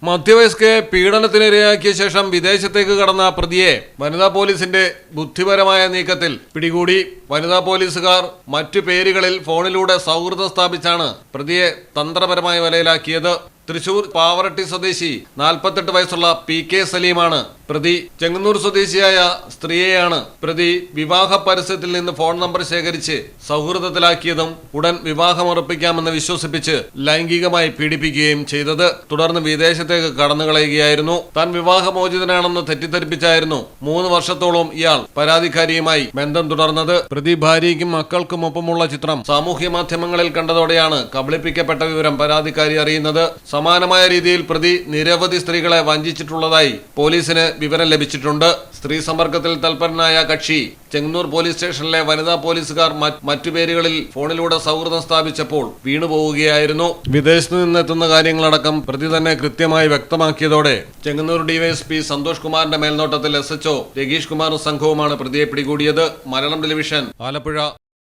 മധ്യവയസ്കയെ പീഡനത്തിനിരയാക്കിയ ശേഷം വിദേശത്തേക്ക് കടന്ന പ്രതിയെ വനിതാ പോലീസിന്റെ ബുദ്ധിപരമായ നീക്കത്തിൽ പിടികൂടി. വനിതാ പോലീസുകാർ മറ്റു പേരുകളിൽ ഫോണിലൂടെ സൗഹൃദം സ്ഥാപിച്ചാണ് പ്രതിയെ തന്ത്രപരമായ വലയിലാക്കിയത്. തൃശൂർ പാവറട്ടി സ്വദേശി 48 വയസ്സുള്ള PK സലീമാണ് പ്രതി. ചെങ്ങന്നൂർ സ്വദേശിയായ സ്ത്രീയെയാണ് പ്രതി വിവാഹ പരസ്യത്തിൽ നിന്ന് ഫോൺ നമ്പർ ശേഖരിച്ച് സൗഹൃദത്തിലാക്കിയതും ഉടൻ വിവാഹം ഉറപ്പിക്കാമെന്ന് വിശ്വസിപ്പിച്ച് ലൈംഗികമായി പീഡിപ്പിക്കുകയും ചെയ്തത്. തുടർന്ന് വിദേശത്തേക്ക് കടന്നുകളയുകയായിരുന്നു. താൻ വിവാഹമോചിതനാണെന്ന് തെറ്റിദ്ധരിപ്പിച്ചായിരുന്നു 3 വർഷത്തോളം ഇയാൾ പരാതിക്കാരിയുമായി ബന്ധം തുടർന്നത്. പ്രതി ഭാര്യയ്ക്കും മക്കൾക്കുമൊപ്പമുള്ള ചിത്രം സാമൂഹ്യ മാധ്യമങ്ങളിൽ കണ്ടതോടെയാണ് കബളിപ്പിക്കപ്പെട്ട വിവരം പരാതിക്കാരി അറിയുന്നത്. സമാനമായ രീതിയിൽ പ്രതി നിരവധി സ്ത്രീകളെ വഞ്ചിച്ചിട്ടുള്ളതായി പോലീസിന് വിവരം ലഭിച്ചിട്ടുണ്ട്. സ്ത്രീ സമ്പർക്കത്തിൽ തൽപരനായ കക്ഷി ചെങ്ങന്നൂർ പോലീസ് സ്റ്റേഷനിലെ വനിതാ പോലീസുകാർ മറ്റു പേരുകളിൽ ഫോണിലൂടെ സൗഹൃദം സ്ഥാപിച്ചപ്പോൾ വീണുപോവുകയായിരുന്നു. വിദേശത്ത് നിന്നെത്തുന്ന കാര്യങ്ങളടക്കം പ്രതി തന്നെ കൃത്യമായി വ്യക്തമാക്കിയതോടെ ചെങ്ങന്നൂർ ഡിവൈഎസ്പി സന്തോഷ് കുമാറിന്റെ മേൽനോട്ടത്തിൽ SHO രഗീഷ് കുമാറും സംഘവുമാണ് പ്രതിയെ പിടികൂടിയത്. മലയാളം ടെലിവിഷൻ, ആലപ്പുഴ.